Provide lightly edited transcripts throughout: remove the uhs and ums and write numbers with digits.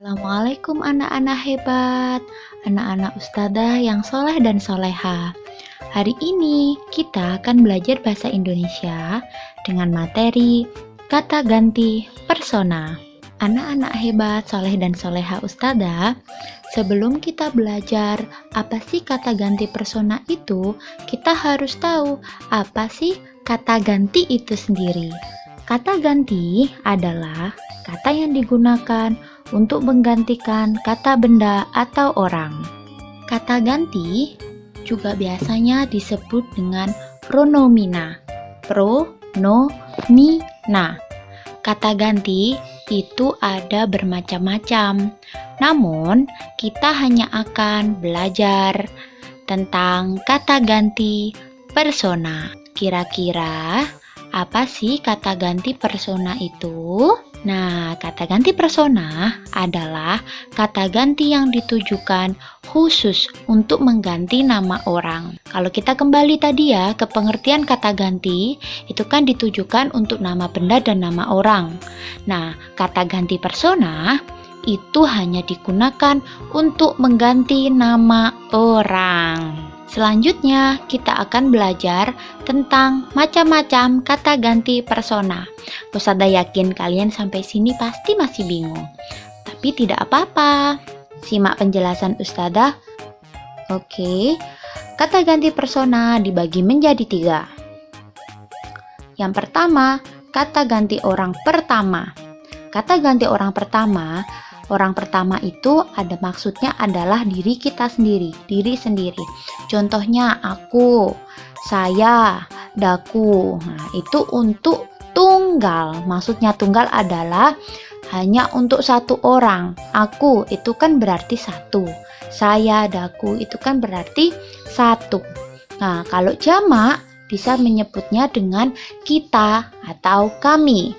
Assalamualaikum anak-anak hebat, anak-anak ustadzah yang soleh dan soleha. Hari ini kita akan belajar bahasa Indonesia dengan materi kata ganti persona. Anak-anak hebat, soleh dan soleha ustadzah, sebelum kita belajar apa sih kata ganti persona itu, kita harus tahu apa sih kata ganti itu sendiri. Kata ganti adalah kata yang digunakan untuk menggantikan kata benda atau orang. Kata ganti juga biasanya disebut dengan pronomina. Pronomina. Kata ganti itu ada bermacam-macam. Namun, kita hanya akan belajar tentang kata ganti persona. Kira-kira apa sih kata ganti persona itu? Nah, kata ganti persona adalah kata ganti yang ditujukan khusus untuk mengganti nama orang. Kalau kita kembali tadi ya ke pengertian kata ganti, itu kan ditujukan untuk nama benda dan nama orang. Nah, kata ganti persona itu hanya digunakan untuk mengganti nama orang. Selanjutnya, kita akan belajar tentang macam-macam kata ganti persona. Ustadzah yakin kalian sampai sini pasti masih bingung. Tapi tidak apa-apa. Simak penjelasan Ustadzah. Oke, kata ganti persona dibagi menjadi 3. Yang pertama, kata ganti orang pertama. Kata ganti orang pertama itu ada maksudnya adalah diri kita sendiri, diri sendiri. Contohnya aku, saya, daku. Nah, itu untuk tunggal. Maksudnya tunggal adalah hanya untuk satu orang. Aku itu kan berarti satu. Saya, daku itu kan berarti satu. Nah, kalau jamak bisa menyebutnya dengan kita atau kami.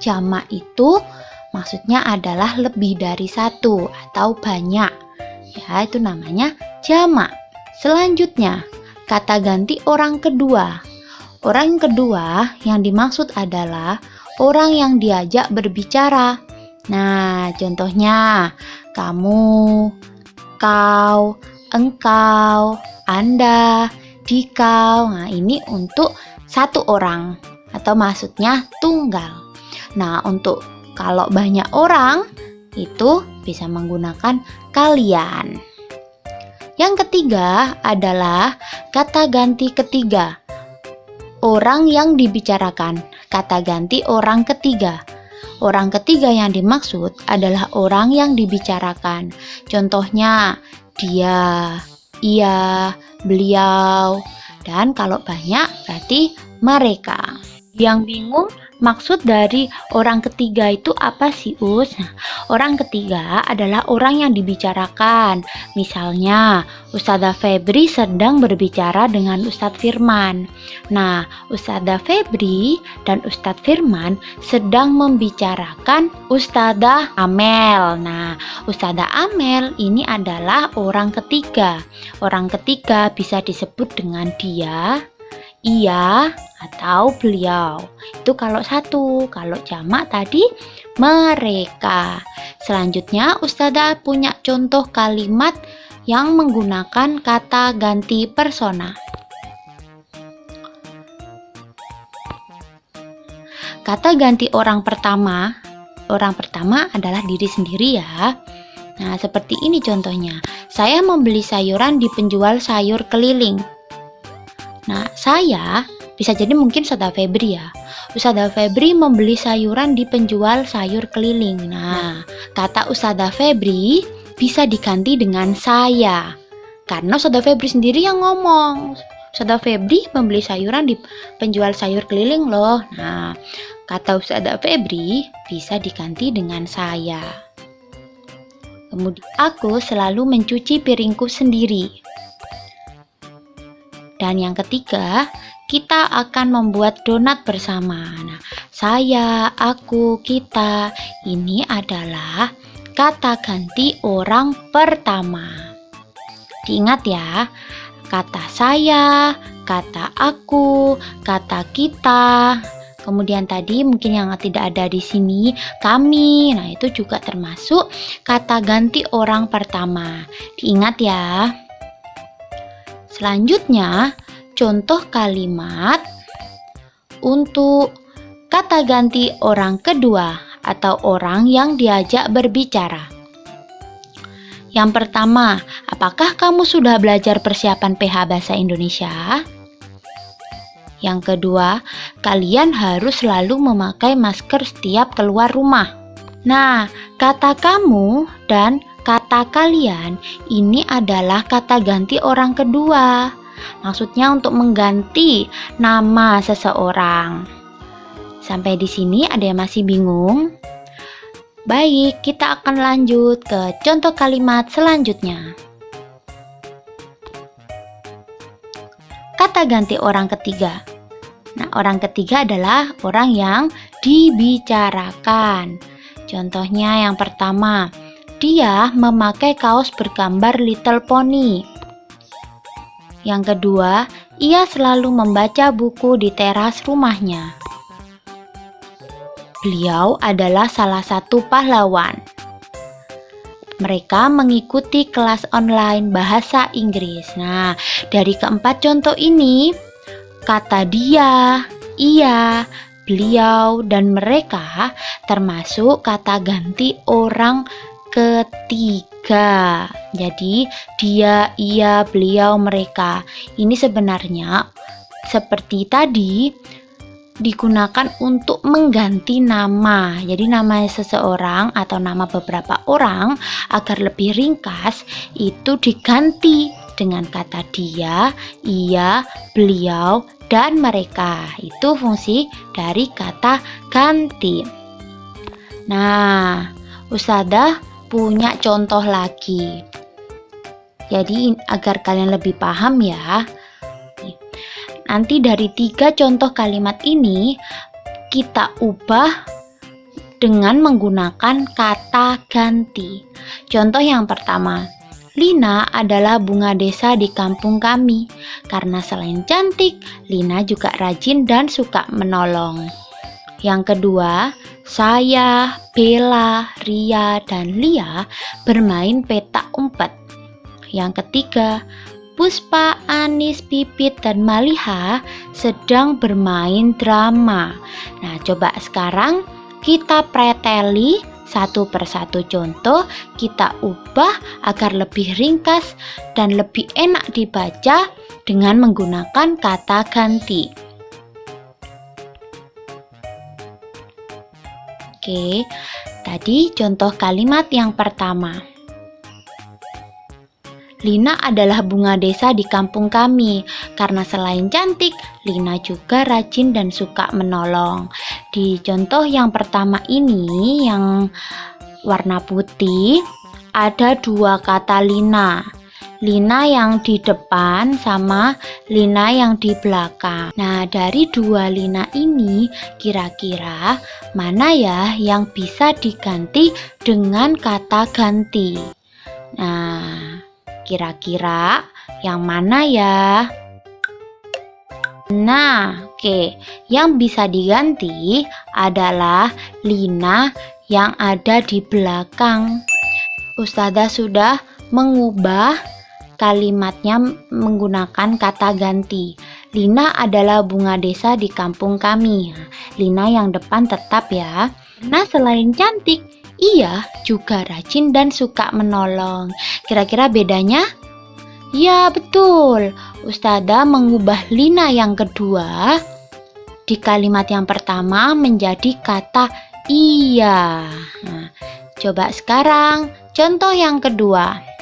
Jamak itu maksudnya adalah lebih dari satu atau banyak. Ya, itu namanya jamak. Selanjutnya, kata ganti orang kedua. Orang kedua yang dimaksud adalah orang yang diajak berbicara. Nah, contohnya kamu, kau, engkau, Anda, dikau. Nah, ini untuk satu orang atau maksudnya tunggal. Nah, untuk kalau banyak orang, itu bisa menggunakan kalian. Yang ketiga adalah kata ganti ketiga. Orang yang dibicarakan. Kata ganti orang ketiga. Orang ketiga yang dimaksud adalah orang yang dibicarakan. Contohnya, dia, ia, beliau. Dan kalau banyak berarti mereka. Yang bingung? Maksud dari orang ketiga itu apa sih, Us? Nah, orang ketiga adalah orang yang dibicarakan. Misalnya, Ustadzah Febri sedang berbicara dengan Ustadz Firman. Nah, Ustadzah Febri dan Ustadz Firman sedang membicarakan Ustadzah Amel. Nah, Ustadzah Amel ini adalah orang ketiga. Orang ketiga bisa disebut dengan dia, ia, atau beliau. Itu kalau satu. Kalau jamak tadi mereka. Selanjutnya Ustadzah punya contoh kalimat yang menggunakan kata ganti persona. Kata ganti orang pertama adalah diri sendiri ya. Nah, seperti ini contohnya. Saya membeli sayuran di penjual sayur keliling. Nah, saya bisa jadi mungkin Ustadzah Febri ya. Ustadzah Febri membeli sayuran di penjual sayur keliling. Nah, kata Ustadzah Febri bisa diganti dengan saya. Karena Ustadzah Febri sendiri yang ngomong. Ustadzah Febri membeli sayuran di penjual sayur keliling loh. Nah, kata Ustadzah Febri bisa diganti dengan saya. Kemudian, aku selalu mencuci piringku sendiri. Dan yang ketiga, kita akan membuat donat bersama. Nah, saya, aku, kita, ini adalah kata ganti orang pertama. Diingat ya, kata saya, kata aku, kata kita, Kemudian tadi mungkin yang tidak ada di sini, kami. Nah, itu juga termasuk kata ganti orang pertama. Diingat ya. Selanjutnya, contoh kalimat untuk kata ganti orang kedua atau orang yang diajak berbicara. Yang pertama, apakah kamu sudah belajar persiapan PH Bahasa Indonesia? Yang kedua, kalian harus selalu memakai masker setiap keluar rumah. Nah, kata kamu dan kata kalian ini adalah kata ganti orang kedua. Maksudnya untuk mengganti nama seseorang. Sampai di sini ada yang masih bingung? Baik, kita akan lanjut ke contoh kalimat selanjutnya. Kata ganti orang ketiga. Nah, orang ketiga adalah orang yang dibicarakan. Contohnya yang pertama, dia memakai kaos bergambar Little Pony. Yang kedua, ia selalu membaca buku di teras rumahnya. Beliau adalah salah satu pahlawan. Mereka mengikuti kelas online bahasa Inggris. Nah, dari keempat contoh ini, kata dia, ia, beliau, dan mereka termasuk kata ganti orang ketiga. Jadi, dia, ia, beliau, mereka. Ini sebenarnya seperti tadi digunakan untuk mengganti nama. Jadi nama seseorang atau nama beberapa orang agar lebih ringkas itu diganti dengan kata dia, ia, beliau, dan mereka. Itu fungsi dari kata ganti. Nah, Ustadzah punya contoh lagi. Jadi agar kalian lebih paham ya. Nanti dari 3 contoh kalimat ini kita ubah dengan menggunakan kata ganti. Contoh yang pertama, Lina adalah bunga desa di kampung kami. Karena selain cantik, Lina juga rajin dan suka menolong. Yang kedua, saya, Bella, Ria, dan Lia bermain petak umpet. Yang ketiga, Puspa, Anis, Pipit, dan Maliha sedang bermain drama. Nah, coba sekarang kita preteli satu persatu contoh, kita ubah agar lebih ringkas dan lebih enak dibaca dengan menggunakan kata ganti. Oke, tadi contoh kalimat yang pertama. Lina adalah bunga desa di kampung kami. Karena selain cantik, Lina juga rajin dan suka menolong. Di contoh yang pertama ini, yang warna putih, ada 2 kata Lina. Lina yang di depan sama Lina yang di belakang. Nah, dari 2 Lina ini, kira-kira mana ya yang bisa diganti dengan kata ganti? Nah, kira-kira yang mana ya? Nah, oke, yang bisa diganti adalah Lina yang ada di belakang. Ustadzah sudah mengubah kalimatnya menggunakan kata ganti. Lina adalah bunga desa di kampung kami. Lina yang depan tetap ya. Nah, selain cantik, ia juga rajin dan suka menolong. Kira-kira bedanya? Ya, betul. Ustadzah mengubah Lina yang kedua di kalimat yang pertama menjadi kata iya. Nah, coba sekarang contoh yang kedua.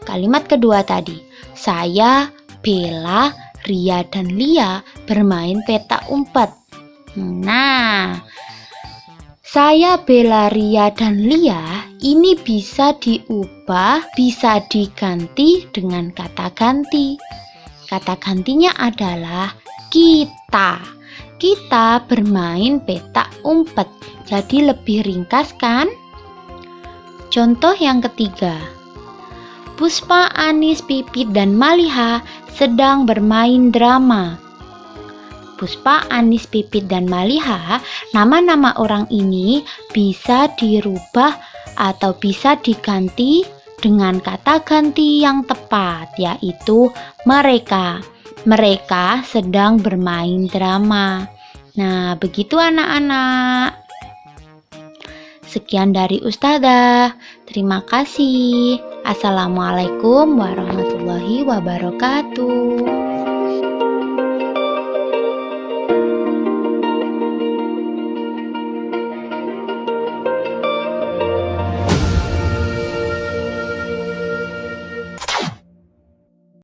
Kalimat kedua tadi. Saya, Bella, Ria, dan Lia bermain petak umpet. Nah, saya, Bella, Ria, dan Lia ini bisa diubah, bisa diganti dengan kata ganti. Kata gantinya adalah kita. Kita bermain petak umpet. Jadi lebih ringkas kan? Contoh yang ketiga. Puspa, Anis, Pipit, dan Maliha sedang bermain drama. Puspa, Anis, Pipit, dan Maliha, nama-nama orang ini bisa dirubah atau bisa diganti dengan kata ganti yang tepat, yaitu mereka. Mereka sedang bermain drama. Nah, begitu anak-anak. Sekian dari Ustazah. Terima kasih. Assalamualaikum warahmatullahi wabarakatuh.